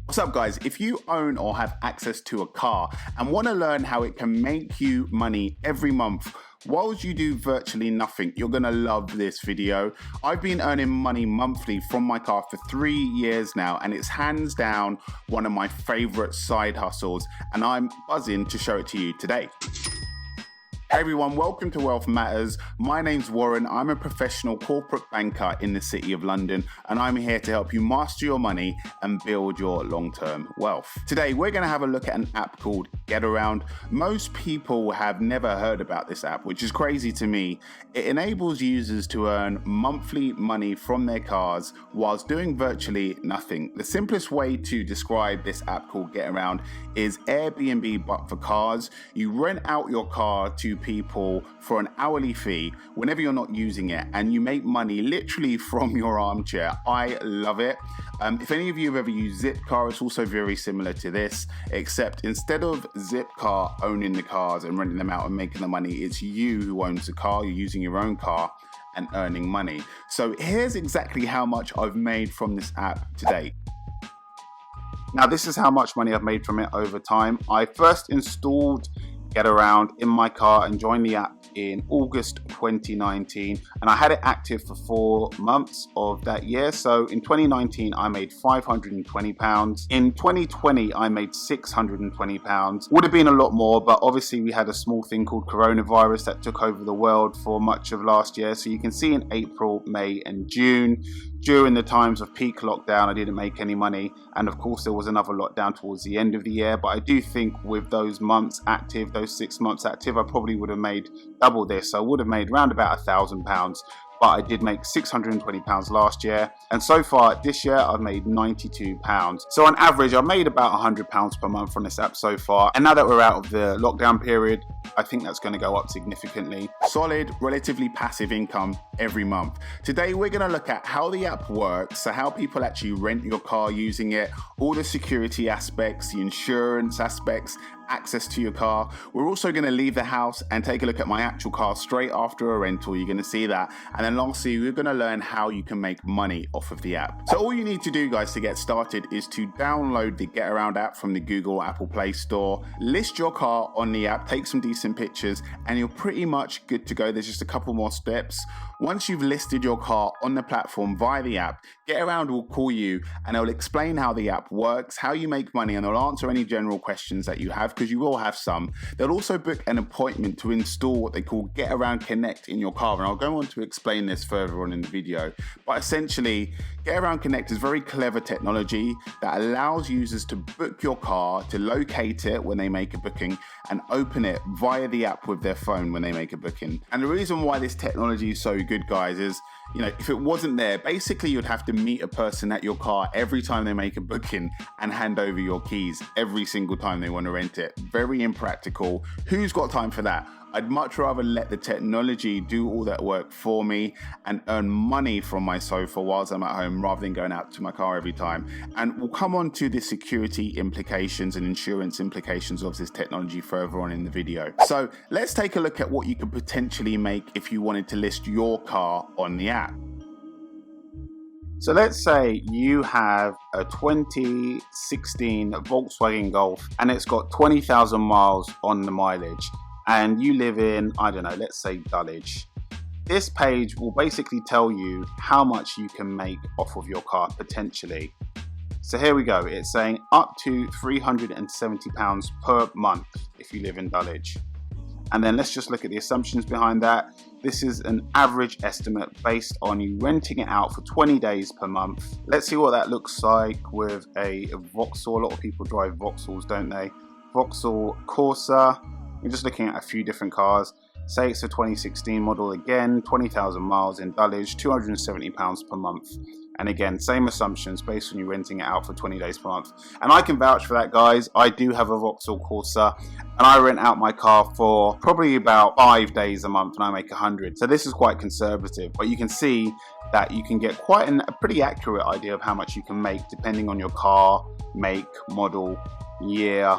What's up guys, if you own or have access to a car and want to learn how it can make you money every month whilst you do virtually nothing, you're going to love this video. I've been earning money monthly from my car for 3 years now, and it's hands down one of my favorite side hustles, and I'm buzzing to show it to you today. Hey everyone, welcome to Wealth Matters. My name's Warren. I'm a professional corporate banker in the City of London, and I'm here to help you master your money and build your long-term wealth. Today, we're going to have a look at an app called Getaround. Most people have never heard about this app, which is crazy to me. It enables users to earn monthly money from their cars whilst doing virtually nothing. The simplest way to describe this app called Getaround is Airbnb but for cars. You rent out your car to people for an hourly fee whenever you're not using it, and you make money literally from your armchair. I love it. If any of you have ever used Zipcar, it's also very similar to this, except instead of Zipcar owning the cars and renting them out and making the money, it's you who owns the car. You're using your own car and earning money. So here's exactly how much I've made from this app to date. Now this is how much money I've made from it over time. I first installed Getaround in my car and joined the app in August 2019, and I had it active for 4 months of that year. So in 2019 I made £520. In 2020 I made £620. Would have been a lot more, but obviously we had a small thing called coronavirus that took over the world for much of last year. So you can see in April, May and June, during the times of peak lockdown, I didn't make any money, and of course there was another lockdown towards the end of the year. But I do think with those months active, those 6 months active, I probably would have made double this. So I would have made around about £1,000, but I did make £620 last year, and so far this year I've made £92. So on average I've made about £100 per month from this app so far, and now that we're out of the lockdown period, I think that's going to go up significantly. Solid, relatively passive income every month. Today we're going to look at how the app works, so how people actually rent your car using it, all the security aspects, the insurance aspects, access to your car. We're also going to leave the house and take a look at my actual car straight after a rental. You're going to see that. And then lastly, we're going to learn how you can make money off of the app. So all you need to do, guys, to get started is to download the Getaround app from the Google Apple Play Store, list your car on the app, take some decent pictures, and you're pretty much good to go. There's just a couple more steps. Once you've listed your car on the platform via the app, Getaround will call you and they'll explain how the app works, how you make money, and they'll answer any general questions that you have, because you will have some. They'll also book an appointment to install what they call Getaround Connect in your car, and I'll go on to explain this further on in the video. But essentially, Getaround Connect is very clever technology that allows users to book your car, to locate it when they make a booking, and open it via the app with their phone when they make a booking. And the reason why this technology is so good, guys, is, you know, if it wasn't there, basically you'd have to meet a person at your car every time they make a booking and hand over your keys every single time they want to rent it. Very impractical. Who's got time for that? I'd much rather let the technology do all that work for me and earn money from my sofa whilst I'm at home, rather than going out to my car every time. And we'll come on to the security implications and insurance implications of this technology further on in the video. So let's take a look at what you could potentially make if you wanted to list your car on the app. So let's say you have a 2016 Volkswagen Golf and it's got 20,000 miles on the mileage, and you live in, I don't know, let's say Dulwich. This page will basically tell you how much you can make off of your car potentially. So here we go. It's saying up to £370 per month if you live in Dulwich. And then let's just look at the assumptions behind that. This is an average estimate based on you renting it out for 20 days per month. Let's see what that looks like with a Vauxhall. A lot of people drive Vauxhalls, don't they? Vauxhall Corsa. You're just looking at a few different cars. Say it's a 2016 model again, 20,000 miles in Dulwich, £270 per month. And again, same assumptions based on you renting it out for 20 days per month. And I can vouch for that, guys. I do have a Vauxhall Corsa, and I rent out my car for probably about 5 days a month, and I make 100. So this is quite conservative, but you can see that you can get quite a pretty accurate idea of how much you can make depending on your car, make, model, year,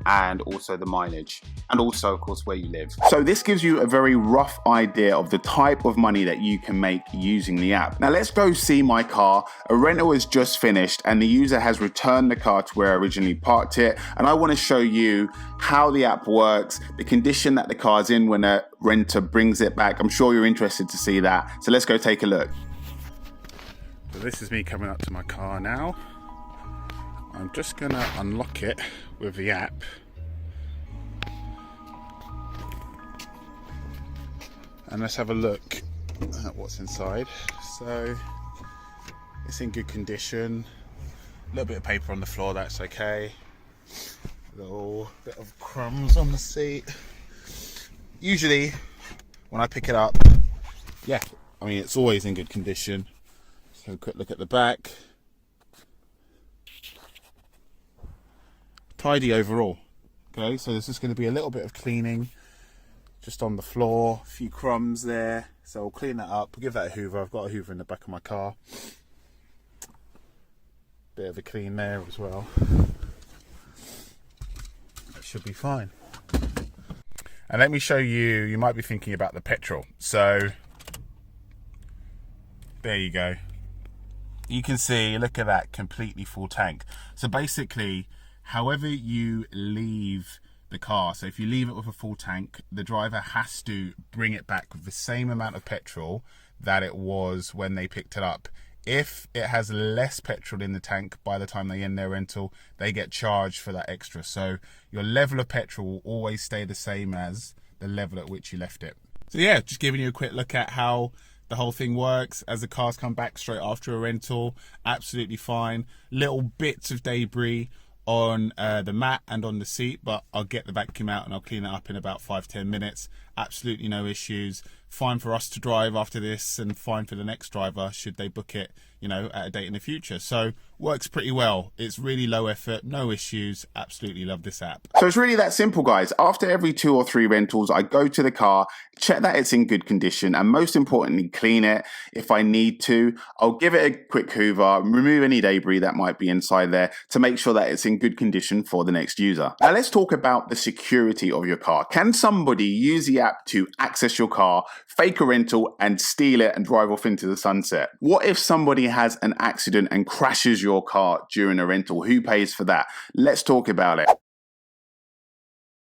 and also the mileage, and also of course where you live. So this gives you a very rough idea of the type of money that you can make using the app. Now let's go see my car. A rental is just finished and the user has returned the car to where I originally parked it, and I want to show you how the app works, the condition that the car's in when a renter brings it back. I'm sure you're interested to see that, so let's go take a look. So this is me coming up to my car now. I'm just going to unlock it with the app. And let's have a look at what's inside. So it's in good condition. A little bit of paper on the floor, that's okay. A little bit of crumbs on the seat. Usually when I pick it up, yeah, I mean it's always in good condition. So a quick look at the back. Tidy overall. Okay, so there's just going to be a little bit of cleaning just on the floor, a few crumbs there, so I'll clean that up. I'll give that a hoover. I've got a hoover in the back of my car. Bit of a clean there as well. That should be fine. And let me show you, you might be thinking about the petrol. So there you go. You can see, look at that, completely full tank. So basically, however you leave the car, so if you leave it with a full tank, the driver has to bring it back with the same amount of petrol that it was when they picked it up. If it has less petrol in the tank by the time they end their rental, they get charged for that extra. So your level of petrol will always stay the same as the level at which you left it. So yeah, just giving you a quick look at how the whole thing works. As the cars come back straight after a rental, absolutely fine. Little bits of debris on the mat and on the seat, but I'll get the vacuum out and I'll clean it up in about 5-10 minutes. Absolutely no issues. Fine for us to drive after this, and fine for the next driver should they book it, you know, at a date in the future. So works pretty well. It's really low effort, no issues. Absolutely love this app. So it's really that simple, guys. After every 2 or 3 rentals, I go to the car, check that it's in good condition, and most importantly, clean it if I need to. I'll give it a quick hoover, remove any debris that might be inside there to make sure that it's in good condition for the next user. Now let's talk about the security of your car. Can somebody use the app to access your car, fake a rental, and steal it and drive off into the sunset? What if somebody has an accident and crashes your car during a rental? Who pays for that? Let's talk about it.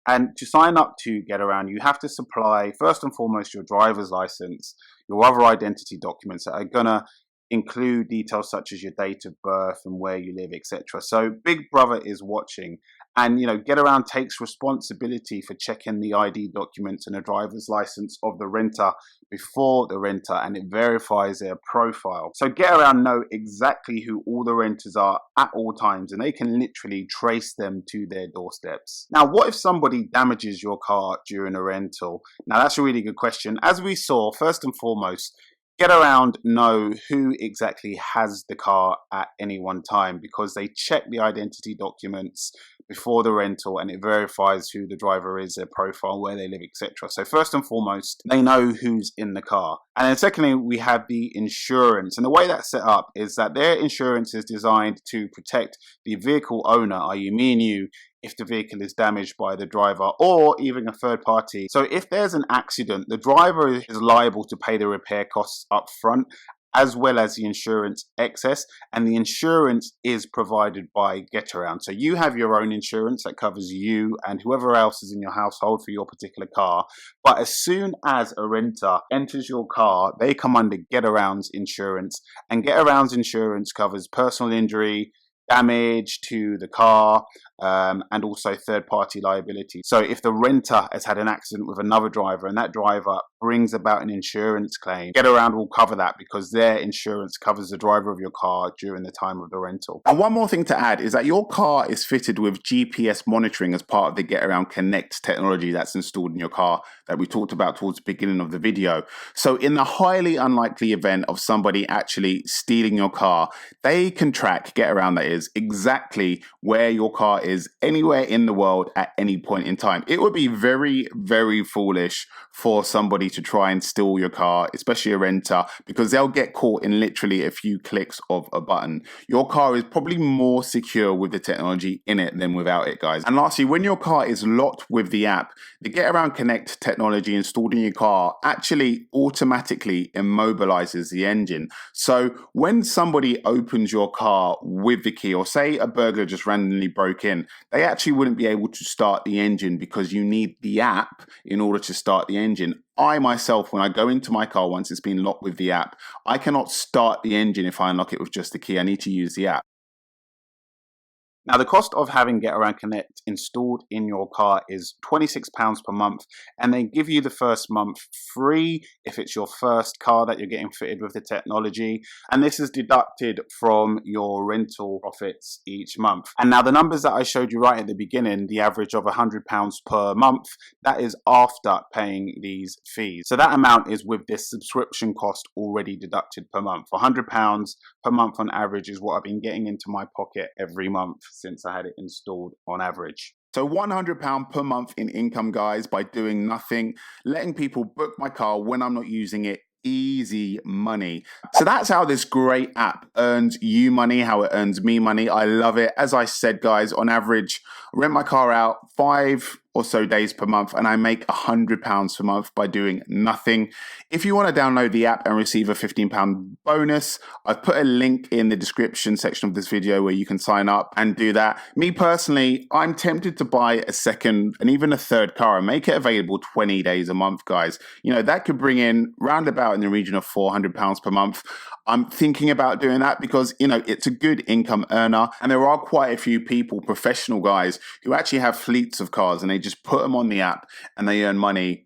And to sign up to Getaround, you have to supply, first and foremost, your driver's license, your other identity documents that are gonna include details such as your date of birth and where you live, etc. So Big Brother is watching, and you know, Getaround takes responsibility for checking the ID documents and a driver's license of the renter before the renter, and it verifies their profile. So Getaround know exactly who all the renters are at all times, and they can literally trace them to their doorsteps. Now, what if somebody damages your car during a rental? Now, that's a really good question. As we saw, first and foremost, Getaround know who exactly has the car at any one time, because they check the identity documents before the rental and it verifies who the driver is, their profile, where they live, etc. So first and foremost, they know who's in the car. And then secondly, we have the insurance. And the way that's set up is that their insurance is designed to protect the vehicle owner, i.e. me and you, if the vehicle is damaged by the driver or even a third party. So if there's an accident, the driver is liable to pay the repair costs up front, as well as the insurance excess, and the insurance is provided by Getaround. So you have your own insurance that covers you and whoever else is in your household for your particular car, but as soon as a renter enters your car, they come under Getaround's insurance, and Getaround's insurance covers personal injury, damage to the car, and also third-party liability. So if the renter has had an accident with another driver and that driver brings about an insurance claim, Getaround will cover that because their insurance covers the driver of your car during the time of the rental. And one more thing to add is that your car is fitted with GPS monitoring as part of the Getaround Connect technology that's installed in your car that we talked about towards the beginning of the video. So in the highly unlikely event of somebody actually stealing your car, they can track, Getaround that is, exactly where your car is anywhere in the world at any point in time. It would be very, very foolish for somebody to try and steal your car, especially a renter, because they'll get caught in literally a few clicks of a button. Your car is probably more secure with the technology in it than without it, guys. And lastly, when your car is locked with the app, the Getaround Connect technology installed in your car actually automatically immobilizes the engine. So when somebody opens your car with the key, or say a burglar just randomly broke in, they actually wouldn't be able to start the engine because you need the app in order to start the engine. I myself, when I go into my car once it's been locked with the app, I cannot start the engine if I unlock it with just the key. I need to use the app. Now, the cost of having Getaround Connect installed in your car is £26 per month, and they give you the first month free if it's your first car that you're getting fitted with the technology, and this is deducted from your rental profits each month. And now the numbers that I showed you right at the beginning, the average of £100 per month, that is after paying these fees. So that amount is with this subscription cost already deducted per month. £100 per month on average is what I've been getting into my pocket every month since I had it installed on average. So £100 per month in income, guys, by doing nothing, letting people book my car when I'm not using it. Easy money. So that's how this great app earns you money, how it earns me money. I love it. As I said, guys, on average, I rent my car out 5 or so days per month, and I make £100 per month by doing nothing. If you want to download the app and receive a £15 bonus, I've put a link in the description section of this video where you can sign up and do that. Me personally, I'm tempted to buy a second and even a third car and make it available 20 days a month, guys. You know, that could bring in roundabout in the region of £400 per month. I'm thinking about doing that because, you know, it's a good income earner, and there are quite a few people, professional guys, who actually have fleets of cars and they just put them on the app and they earn money,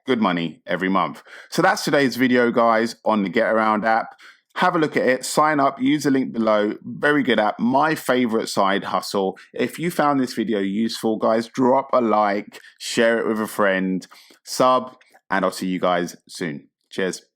good money every month. So that's today's video, guys, on the Getaround app. Have a look at it, sign up, use the link below. Very good app, my favorite side hustle. If you found this video useful, guys, drop a like, share it with a friend, sub, and I'll see you guys soon. Cheers.